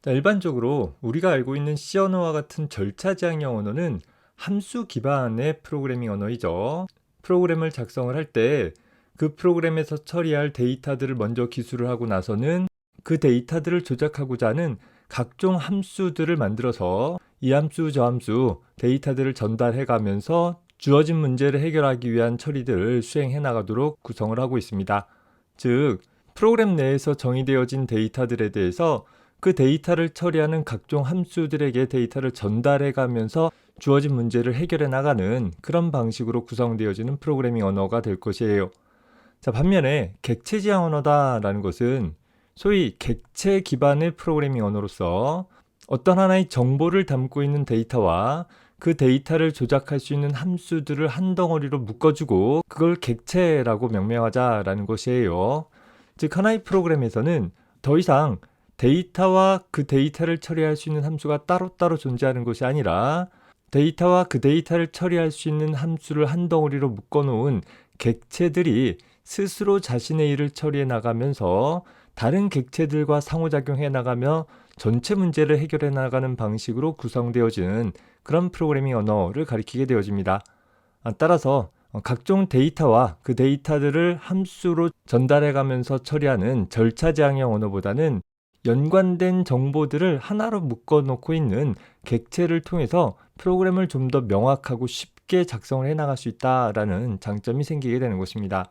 자, 일반적으로 우리가 알고 있는 C 언어와 같은 절차 지향형 언어는 함수 기반의 프로그래밍 언어이죠. 프로그램을 작성을 할 때 그 프로그램에서 처리할 데이터들을 먼저 기술을 하고 나서는 그 데이터들을 조작하고자 하는 각종 함수들을 만들어서 이 함수 저 함수 데이터들을 전달해 가면서 주어진 문제를 해결하기 위한 처리들을 수행해 나가도록 구성을 하고 있습니다. 즉, 프로그램 내에서 정의되어진 데이터들에 대해서 그 데이터를 처리하는 각종 함수들에게 데이터를 전달해 가면서 주어진 문제를 해결해 나가는 그런 방식으로 구성되어지는 프로그래밍 언어가 될 것이에요. 자, 반면에 객체 지향 언어다라는 것은 소위 객체 기반의 프로그래밍 언어로서 어떤 하나의 정보를 담고 있는 데이터와 그 데이터를 조작할 수 있는 함수들을 한 덩어리로 묶어주고 그걸 객체라고 명명하자라는 것이에요. 즉, 하나의 프로그램에서는 더 이상 데이터와 그 데이터를 처리할 수 있는 함수가 따로따로 존재하는 것이 아니라 데이터와 그 데이터를 처리할 수 있는 함수를 한 덩어리로 묶어놓은 객체들이 스스로 자신의 일을 처리해 나가면서 다른 객체들과 상호작용해 나가며 전체 문제를 해결해 나가는 방식으로 구성되어지는 그런 프로그래밍 언어를 가리키게 되어집니다. 따라서 각종 데이터와 그 데이터들을 함수로 전달해 가면서 처리하는 절차 지향형 언어보다는 연관된 정보들을 하나로 묶어 놓고 있는 객체를 통해서 프로그램을 좀 더 명확하고 쉽게 작성을 해 나갈 수 있다라는 장점이 생기게 되는 것입니다.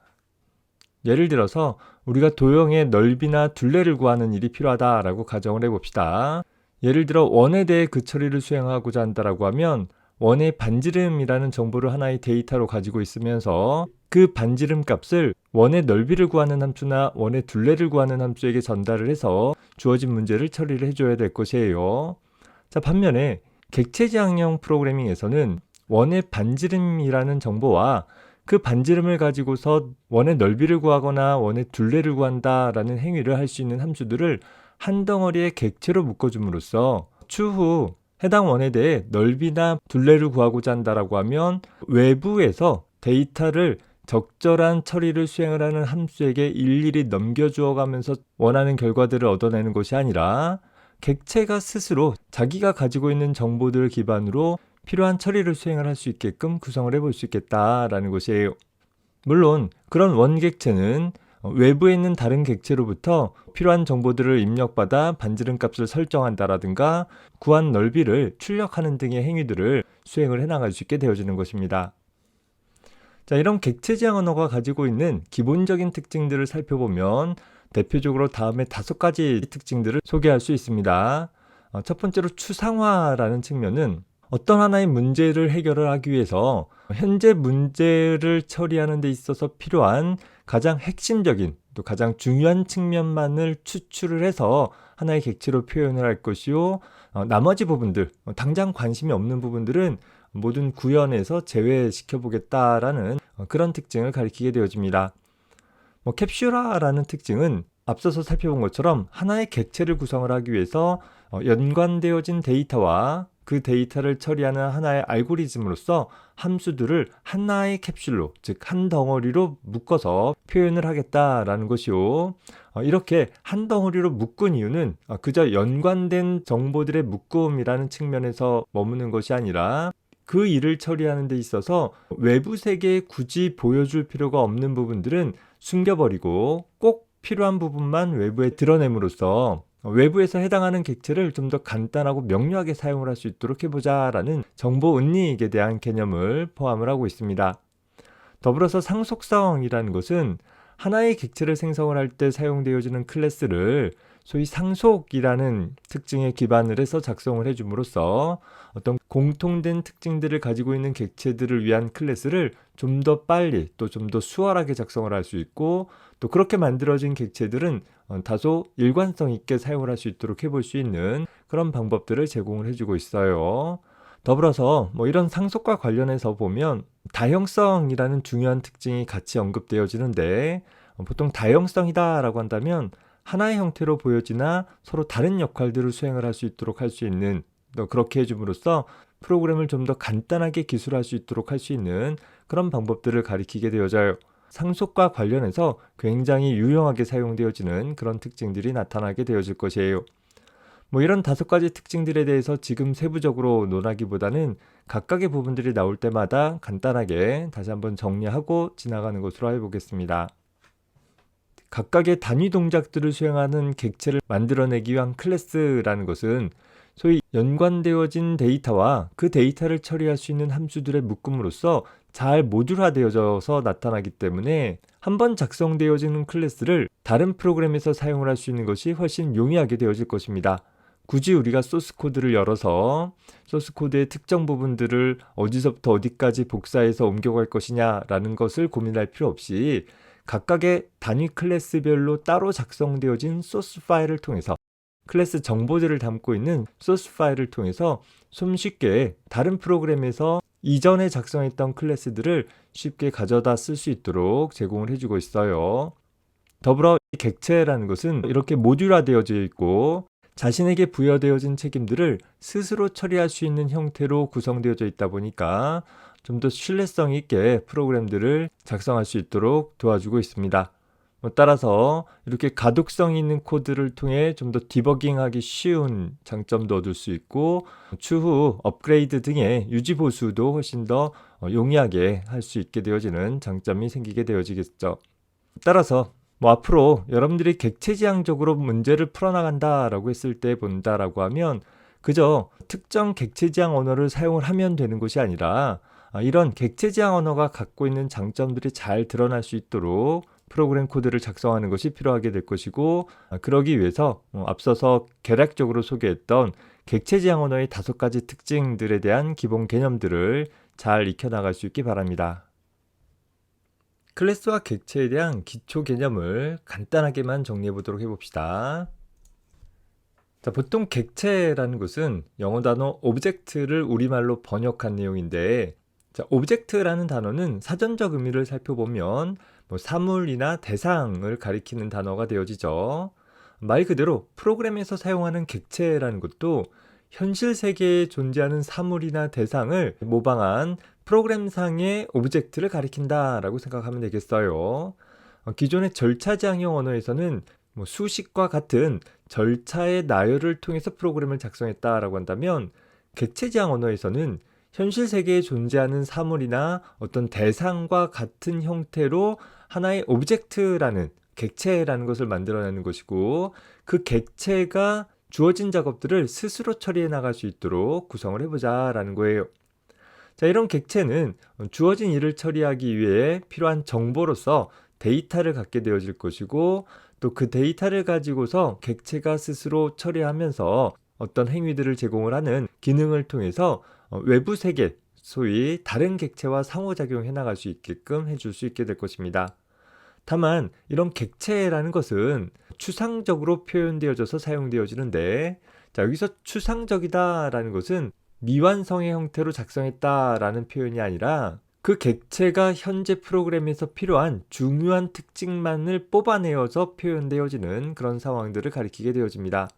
예를 들어서 우리가 도형의 넓이나 둘레를 구하는 일이 필요하다라고 가정을 해봅시다. 예를 들어 원에 대해 그 처리를 수행하고자 한다라고 하면 원의 반지름이라는 정보를 하나의 데이터로 가지고 있으면서 그 반지름 값을 원의 넓이를 구하는 함수나 원의 둘레를 구하는 함수에게 전달을 해서 주어진 문제를 처리를 해줘야 될 것이에요. 자, 반면에 객체지향형 프로그래밍에서는 원의 반지름이라는 정보와 그 반지름을 가지고서 원의 넓이를 구하거나 원의 둘레를 구한다라는 행위를 할 수 있는 함수들을 한 덩어리의 객체로 묶어줌으로써 추후 해당 원에 대해 넓이나 둘레를 구하고자 한다라고 하면 외부에서 데이터를 적절한 처리를 수행을 하는 함수에게 일일이 넘겨주어 가면서 원하는 결과들을 얻어내는 것이 아니라 객체가 스스로 자기가 가지고 있는 정보들을 기반으로 필요한 처리를 수행을 할 수 있게끔 구성을 해볼 수 있겠다라는 것이에요. 물론 그런 원객체는 외부에 있는 다른 객체로부터 필요한 정보들을 입력받아 반지름 값을 설정한다라든가 구한 넓이를 출력하는 등의 행위들을 수행을 해나갈 수 있게 되어지는 것입니다. 자, 이런 객체 지향 언어가 가지고 있는 기본적인 특징들을 살펴보면 대표적으로 다음에 5가지 특징들을 소개할 수 있습니다. 첫 번째로 추상화라는 측면은 어떤 하나의 문제를 해결을 하기 위해서 현재 문제를 처리하는 데 있어서 필요한 가장 핵심적인 또 가장 중요한 측면만을 추출을 해서 하나의 객체로 표현을 할 것이요. 나머지 부분들, 당장 관심이 없는 부분들은 모든 구현해서 제외시켜 보겠다라는 그런 특징을 가리키게 되어집니다. 캡슐화라는 특징은 앞서서 살펴본 것처럼 하나의 객체를 구성을 하기 위해서 연관되어진 데이터와 그 데이터를 처리하는 하나의 알고리즘으로서 함수들을 하나의 캡슐로, 즉 한 덩어리로 묶어서 표현을 하겠다라는 것이요. 이렇게 한 덩어리로 묶은 이유는 그저 연관된 정보들의 묶음이라는 측면에서 머무는 것이 아니라 그 일을 처리하는 데 있어서 외부 세계에 굳이 보여줄 필요가 없는 부분들은 숨겨버리고 꼭 필요한 부분만 외부에 드러냄으로써 외부에서 해당하는 객체를 좀 더 간단하고 명료하게 사용을 할 수 있도록 해보자라는 정보 은닉에 대한 개념을 포함을 하고 있습니다. 더불어서 상속성이라는 것은 하나의 객체를 생성을 할 때 사용되어지는 클래스를 소위 상속이라는 특징에 기반을 해서 작성을 해줌으로써 어떤 공통된 특징들을 가지고 있는 객체들을 위한 클래스를 좀 더 빨리 또 좀 더 수월하게 작성을 할 수 있고 또 그렇게 만들어진 객체들은 다소 일관성 있게 사용을 할 수 있도록 해볼 수 있는 그런 방법들을 제공을 해주고 있어요. 더불어서 이런 상속과 관련해서 보면 다형성이라는 중요한 특징이 같이 언급되어지는데 보통 다형성이다라고 한다면 하나의 형태로 보여지나 서로 다른 역할들을 수행을 할 수 있도록 할 수 있는 그렇게 해줌으로써 프로그램을 좀 더 간단하게 기술할 수 있도록 할 수 있는 그런 방법들을 가리키게 되어져요. 상속과 관련해서 굉장히 유용하게 사용되어지는 그런 특징들이 나타나게 되어질 것이에요. 이런 5가지 특징들에 대해서 지금 세부적으로 논하기보다는 각각의 부분들이 나올 때마다 간단하게 다시 한번 정리하고 지나가는 것으로 해보겠습니다. 각각의 단위 동작들을 수행하는 객체를 만들어내기 위한 클래스라는 것은 소위 연관되어진 데이터와 그 데이터를 처리할 수 있는 함수들의 묶음으로써 잘 모듈화되어져서 나타나기 때문에 한번 작성되어지는 클래스를 다른 프로그램에서 사용을 할 수 있는 것이 훨씬 용이하게 되어질 것입니다. 굳이 우리가 소스 코드를 열어서 소스 코드의 특정 부분들을 어디서부터 어디까지 복사해서 옮겨갈 것이냐라는 것을 고민할 필요 없이 각각의 단위 클래스별로 따로 작성되어진 소스 파일을 통해서 클래스 정보들을 담고 있는 소스 파일을 통해서 손쉽게 다른 프로그램에서 이전에 작성했던 클래스들을 쉽게 가져다 쓸 수 있도록 제공을 해주고 있어요. 더불어 이 객체라는 것은 이렇게 모듈화되어져 있고 자신에게 부여되어진 책임들을 스스로 처리할 수 있는 형태로 구성되어져 있다 보니까 좀 더 신뢰성 있게 프로그램들을 작성할 수 있도록 도와주고 있습니다. 따라서 이렇게 가독성 있는 코드를 통해 좀 더 디버깅하기 쉬운 장점도 얻을 수 있고 추후 업그레이드 등의 유지 보수도 훨씬 더 용이하게 할 수 있게 되어지는 장점이 생기게 되어지겠죠. 따라서 앞으로 여러분들이 객체지향적으로 문제를 풀어나간다라고 했을 때 본다라고 하면 그저 특정 객체지향 언어를 사용을 하면 되는 것이 아니라 이런 객체지향 언어가 갖고 있는 장점들이 잘 드러날 수 있도록 프로그램 코드를 작성하는 것이 필요하게 될 것이고 그러기 위해서 앞서서 개략적으로 소개했던 객체지향 언어의 5가지 특징들에 대한 기본 개념들을 잘 익혀나갈 수 있기 바랍니다. 클래스와 객체에 대한 기초 개념을 간단하게만 정리해 보도록 해봅시다. 자, 보통 객체라는 것은 영어 단어 object를 우리말로 번역한 내용인데 자, object라는 단어는 사전적 의미를 살펴보면 사물이나 대상을 가리키는 단어가 되어지죠. 말 그대로 프로그램에서 사용하는 객체라는 것도 현실 세계에 존재하는 사물이나 대상을 모방한 프로그램상의 오브젝트를 가리킨다라고 생각하면 되겠어요. 기존의 절차지향형 언어에서는 수식과 같은 절차의 나열을 통해서 프로그램을 작성했다라고 한다면 객체지향 언어에서는 현실 세계에 존재하는 사물이나 어떤 대상과 같은 형태로 하나의 오브젝트라는 객체라는 것을 만들어내는 것이고 그 객체가 주어진 작업들을 스스로 처리해 나갈 수 있도록 구성을 해보자라는 거예요. 자, 이런 객체는 주어진 일을 처리하기 위해 필요한 정보로서 데이터를 갖게 되어질 것이고 또 그 데이터를 가지고서 객체가 스스로 처리하면서 어떤 행위들을 제공을 하는 기능을 통해서 외부 세계, 소위 다른 객체와 상호작용해 나갈 수 있게끔 해줄 수 있게 될 것입니다. 다만 이런 객체라는 것은 추상적으로 표현되어져서 사용되어지는데 자, 여기서 추상적이다라는 것은 미완성의 형태로 작성했다라는 표현이 아니라 그 객체가 현재 프로그램에서 필요한 중요한 특징만을 뽑아내어서 표현되어지는 그런 상황들을 가리키게 되어집니다.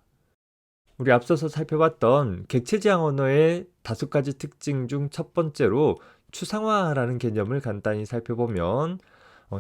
우리 앞서서 살펴봤던 객체지향 언어의 5가지 특징 중 첫 번째로 추상화라는 개념을 간단히 살펴보면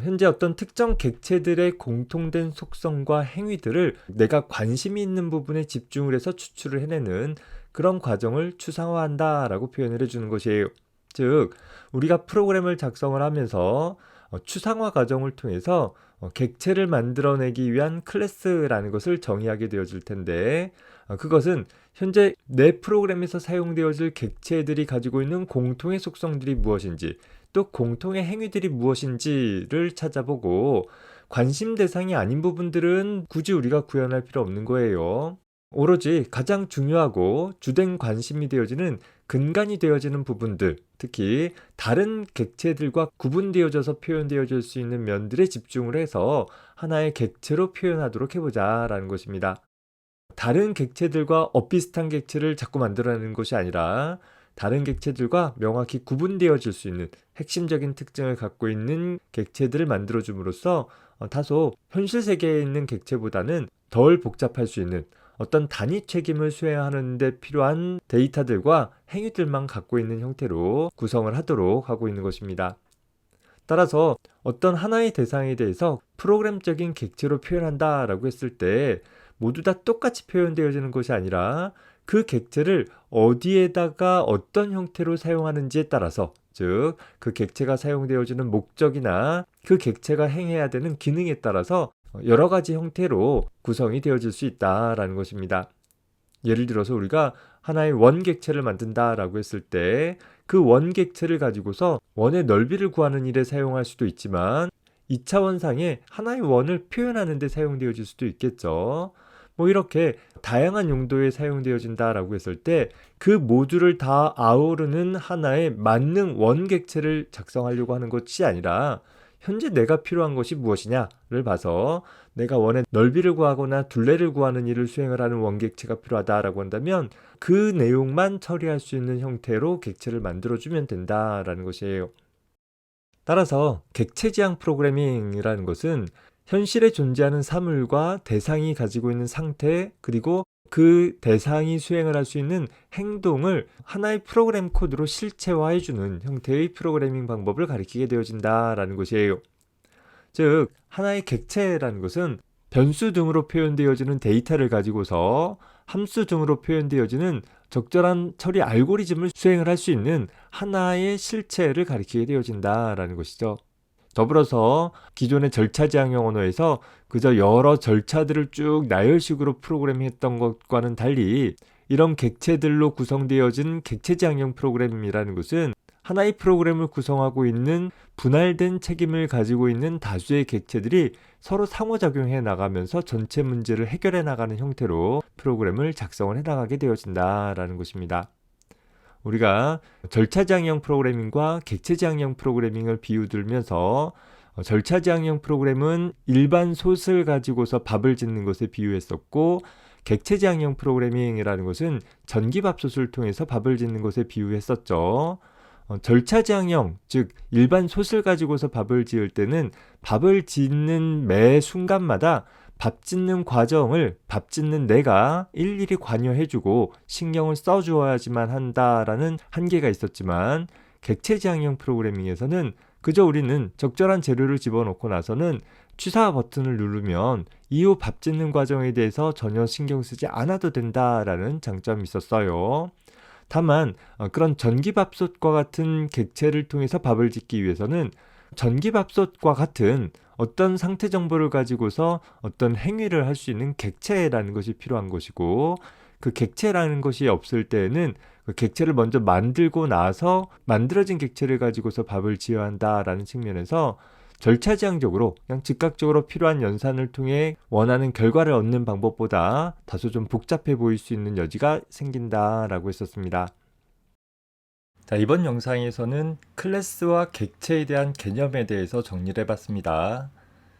현재 어떤 특정 객체들의 공통된 속성과 행위들을 내가 관심이 있는 부분에 집중을 해서 추출을 해내는 그런 과정을 추상화한다라고 표현을 해주는 것이에요. 즉 우리가 프로그램을 작성을 하면서 추상화 과정을 통해서 객체를 만들어내기 위한 클래스라는 것을 정의하게 되어질 텐데 그것은 현재 내 프로그램에서 사용되어질 객체들이 가지고 있는 공통의 속성들이 무엇인지 또 공통의 행위들이 무엇인지를 찾아보고 관심 대상이 아닌 부분들은 굳이 우리가 구현할 필요 없는 거예요. 오로지 가장 중요하고 주된 관심이 되어지는 근간이 되어지는 부분들, 특히 다른 객체들과 구분되어져서 표현되어질 수 있는 면들에 집중을 해서 하나의 객체로 표현하도록 해보자라는 것입니다. 다른 객체들과 엇비슷한 객체를 자꾸 만들어내는 것이 아니라 다른 객체들과 명확히 구분되어질 수 있는 핵심적인 특징을 갖고 있는 객체들을 만들어줌으로써 다소 현실 세계에 있는 객체보다는 덜 복잡할 수 있는 어떤 단위 책임을 수행하는 데 필요한 데이터들과 행위들만 갖고 있는 형태로 구성을 하도록 하고 있는 것입니다. 따라서 어떤 하나의 대상에 대해서 프로그램적인 객체로 표현한다 라고 했을 때 모두 다 똑같이 표현되어지는 것이 아니라 그 객체를 어디에다가 어떤 형태로 사용하는지에 따라서, 즉 그 객체가 사용되어지는 목적이나 그 객체가 행해야 되는 기능에 따라서 여러 가지 형태로 구성이 되어질 수 있다라는 것입니다. 예를 들어서 우리가 하나의 원 객체를 만든다라고 했을 때 그 원 객체를 가지고서 원의 넓이를 구하는 일에 사용할 수도 있지만 2차원상에 하나의 원을 표현하는 데 사용되어질 수도 있겠죠. 뭐 이렇게 다양한 용도에 사용되어진다라고 했을 때 그 모두를 다 아우르는 하나의 만능 원 객체를 작성하려고 하는 것이 아니라 현재 내가 필요한 것이 무엇이냐를 봐서 내가 원의 넓이를 구하거나 둘레를 구하는 일을 수행을 하는 원객체가 필요하다라고 한다면 그 내용만 처리할 수 있는 형태로 객체를 만들어주면 된다라는 것이에요. 따라서 객체지향 프로그래밍이라는 것은 현실에 존재하는 사물과 대상이 가지고 있는 상태, 그리고 그 대상이 수행을 할 수 있는 행동을 하나의 프로그램 코드로 실체화해주는 형태의 프로그래밍 방법을 가리키게 되어진다라는 것이에요. 즉 하나의 객체라는 것은 변수 등으로 표현되어지는 데이터를 가지고서 함수 등으로 표현되어지는 적절한 처리 알고리즘을 수행을 할 수 있는 하나의 실체를 가리키게 되어진다라는 것이죠. 더불어서 기존의 절차지향형 언어에서 그저 여러 절차들을 쭉 나열식으로 프로그램했던 것과는 달리 이런 객체들로 구성되어진 객체지향형 프로그램이라는 것은 하나의 프로그램을 구성하고 있는 분할된 책임을 가지고 있는 다수의 객체들이 서로 상호작용해 나가면서 전체 문제를 해결해 나가는 형태로 프로그램을 작성을 해 나가게 되어진다라는 것입니다. 우리가 절차지향형 프로그래밍과 객체지향형 프로그래밍을 비유들면서 절차지향형 프로그램은 일반 솥을 가지고서 밥을 짓는 것에 비유했었고 객체지향형 프로그래밍이라는 것은 전기밥솥을 통해서 밥을 짓는 것에 비유했었죠. 절차지향형, 즉 일반 솥을 가지고서 밥을 지을 때는 밥을 짓는 매 순간마다 밥 짓는 과정을 밥 짓는 내가 일일이 관여해주고 신경을 써주어야지만 한다라는 한계가 있었지만 객체지향형 프로그래밍에서는 그저 우리는 적절한 재료를 집어넣고 나서는 취사 버튼을 누르면 이후 밥 짓는 과정에 대해서 전혀 신경 쓰지 않아도 된다라는 장점이 있었어요. 다만 그런 전기밥솥과 같은 객체를 통해서 밥을 짓기 위해서는 전기밥솥과 같은 어떤 상태 정보를 가지고서 어떤 행위를 할 수 있는 객체라는 것이 필요한 것이고 그 객체라는 것이 없을 때에는 그 객체를 먼저 만들고 나서 만들어진 객체를 가지고서 밥을 지어야 한다라는 측면에서 절차지향적으로 그냥 즉각적으로 필요한 연산을 통해 원하는 결과를 얻는 방법보다 다소 좀 복잡해 보일 수 있는 여지가 생긴다라고 했었습니다. 자, 이번 영상에서는 클래스와 객체에 대한 개념에 대해서 정리를 해봤습니다.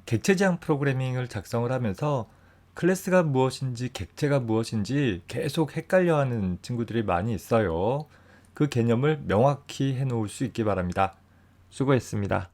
객체지향 프로그래밍을 작성을 하면서 클래스가 무엇인지 객체가 무엇인지 계속 헷갈려하는 친구들이 많이 있어요. 그 개념을 명확히 해놓을 수 있기 바랍니다. 수고했습니다.